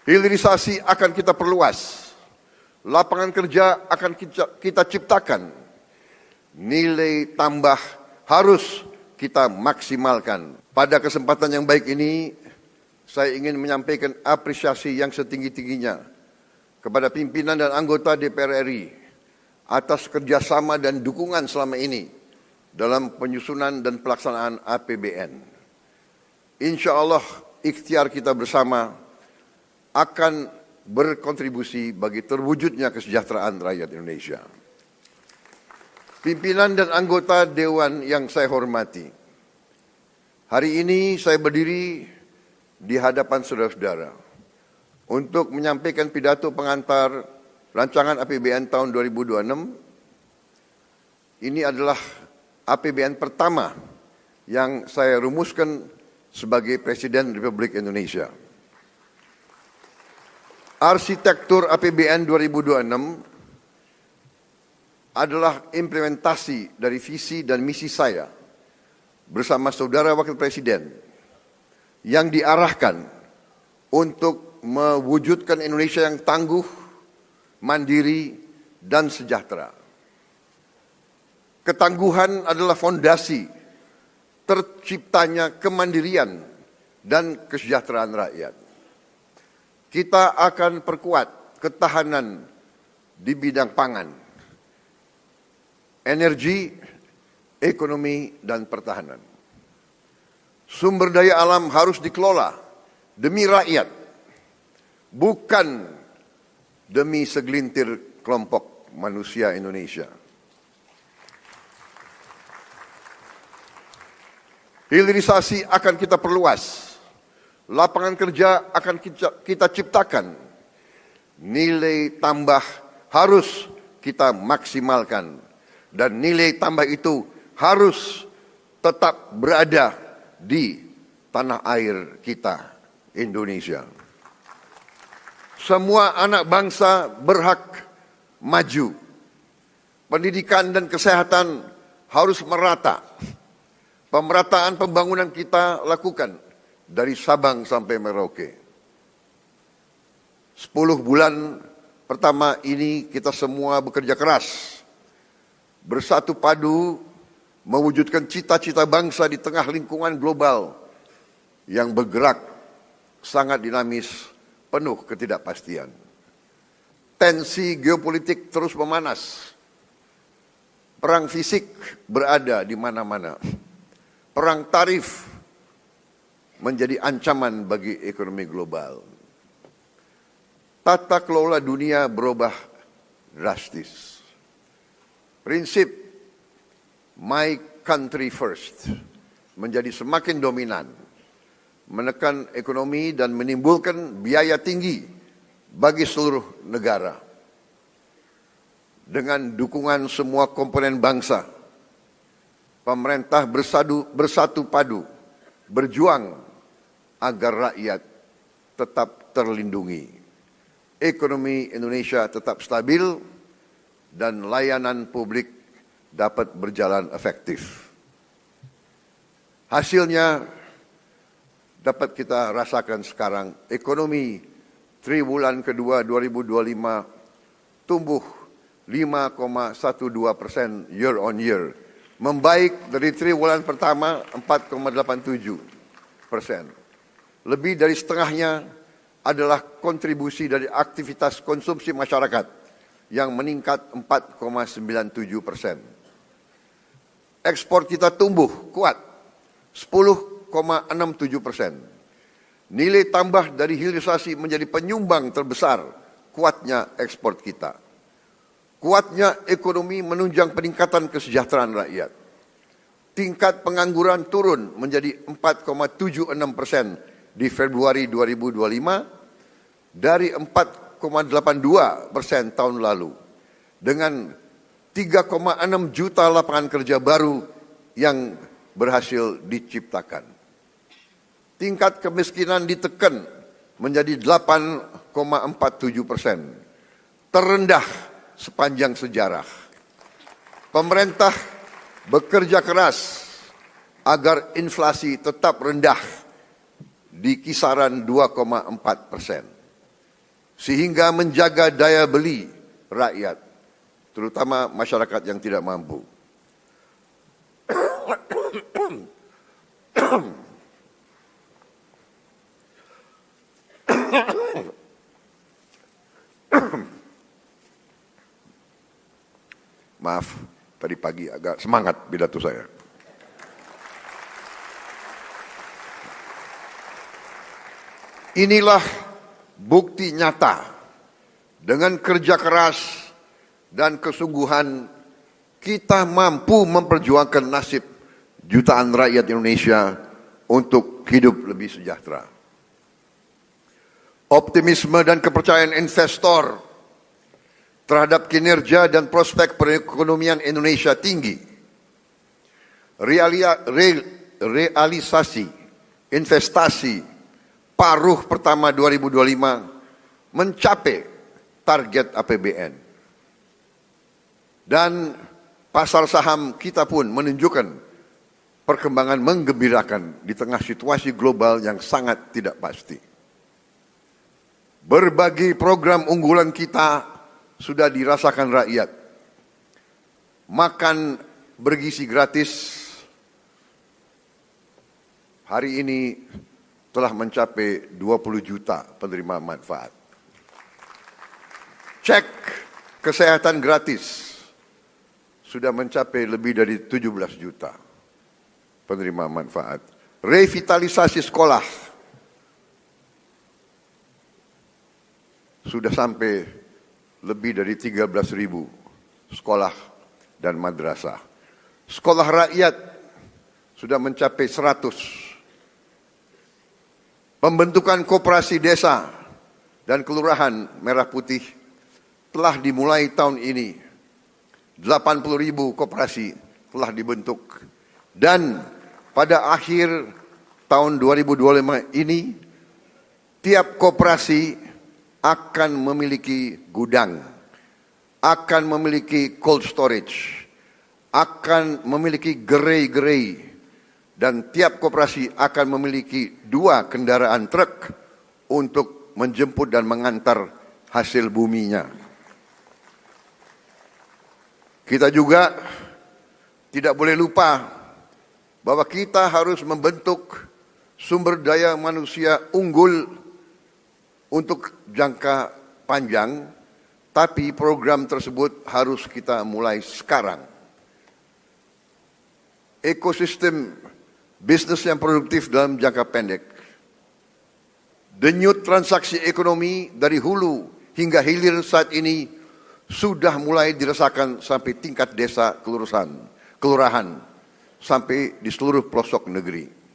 Hilirisasi akan kita perluas, lapangan kerja akan kita ciptakan, nilai tambah harus kita maksimalkan. Pada kesempatan yang baik ini, saya ingin menyampaikan apresiasi yang setinggi-tingginya kepada pimpinan dan anggota DPR RI atas kerjasama dan dukungan selama ini dalam penyusunan dan pelaksanaan APBN. Insya Allah ikhtiar kita bersama akan berkontribusi bagi terwujudnya kesejahteraan rakyat Indonesia. Pimpinan dan anggota Dewan yang saya hormati, hari ini saya berdiri di hadapan saudara-saudara untuk menyampaikan pidato pengantar rancangan APBN tahun 2026. Ini adalah APBN pertama yang saya rumuskan sebagai Presiden Republik Indonesia. Arsitektur APBN 2026 adalah implementasi dari visi dan misi saya bersama saudara Wakil Presiden yang diarahkan untuk mewujudkan Indonesia yang tangguh, mandiri, dan sejahtera. Ketangguhan adalah fondasi terciptanya kemandirian dan kesejahteraan rakyat. Kita akan perkuat ketahanan di bidang pangan, energi, ekonomi, dan pertahanan. Sumber daya alam harus dikelola demi rakyat, bukan demi segelintir kelompok manusia Indonesia. Hilirisasi akan kita perluas, lapangan kerja akan kita ciptakan, nilai tambah harus kita maksimalkan, dan nilai tambah itu harus tetap berada di tanah air kita, Indonesia. Semua anak bangsa berhak maju. Pendidikan dan kesehatan harus merata. Pemerataan pembangunan kita lakukan dari Sabang sampai Merauke. 10 bulan pertama ini kita semua bekerja keras, bersatu padu, mewujudkan cita-cita bangsa di tengah lingkungan global yang bergerak sangat dinamis, penuh ketidakpastian. Tensi geopolitik terus memanas. Perang fisik berada di mana-mana. Perang tarif menjadi ancaman bagi ekonomi global. Tata kelola dunia berubah drastis. Prinsip my country first menjadi semakin dominan, menekan ekonomi dan menimbulkan biaya tinggi bagi seluruh negara. Dengan dukungan semua komponen bangsa, pemerintah bersatu padu, berjuang agar rakyat tetap terlindungi, ekonomi Indonesia tetap stabil, dan layanan publik dapat berjalan efektif. Hasilnya dapat kita rasakan sekarang. Ekonomi triwulan kedua 2025 tumbuh 5,12% year on year, membaik dari triwulan pertama 4,87%. Lebih dari setengahnya adalah kontribusi dari aktivitas konsumsi masyarakat yang meningkat 4,97%. Ekspor kita tumbuh kuat 10,67%. Nilai tambah dari hilirisasi menjadi penyumbang terbesar kuatnya ekspor kita. Kuatnya ekonomi menunjang peningkatan kesejahteraan rakyat. Tingkat pengangguran turun menjadi 4,76% di Februari 2025 dari 4,82% tahun lalu. Dengan 3,6 juta lapangan kerja baru yang berhasil diciptakan. Tingkat kemiskinan ditekan menjadi 8,47%. Terendah sepanjang sejarah. Pemerintah bekerja keras agar inflasi tetap rendah di kisaran 2,4%. sehingga menjaga daya beli rakyat, terutama masyarakat yang tidak mampu. Maaf, tadi pagi agak semangat pidato saya. Inilah bukti nyata dengan kerja keras dan kesungguhan kita mampu memperjuangkan nasib jutaan rakyat Indonesia untuk hidup lebih sejahtera. Optimisme dan kepercayaan investor terhadap kinerja dan prospek perekonomian Indonesia tinggi. Realisasi investasi paruh pertama 2025 mencapai target APBN. Dan pasar saham kita pun menunjukkan perkembangan menggembirakan di tengah situasi global yang sangat tidak pasti. Berbagai program unggulan kita sudah dirasakan rakyat. Makan bergizi gratis hari ini telah mencapai 20 juta penerima manfaat. Cek kesehatan gratis sudah mencapai lebih dari 17 juta penerima manfaat. Revitalisasi sekolah sudah sampai lebih dari 13.000 sekolah dan madrasah. Sekolah rakyat sudah mencapai 100. Pembentukan koperasi desa dan kelurahan Merah Putih telah dimulai tahun ini. 80.000 koperasi telah dibentuk. Dan pada akhir tahun 2025 ini, tiap koperasi akan memiliki gudang, akan memiliki cold storage, akan memiliki gerai-gerai, dan tiap koperasi akan memiliki 2 kendaraan truk untuk menjemput dan mengantar hasil buminya. Kita juga tidak boleh lupa bahwa kita harus membentuk sumber daya manusia unggul untuk jangka panjang, tapi program tersebut harus kita mulai sekarang. Ekosistem bisnis yang produktif dalam jangka pendek. Denyut transaksi ekonomi dari hulu hingga hilir saat ini sudah mulai dirasakan sampai tingkat desa kelurahan, sampai di seluruh pelosok negeri.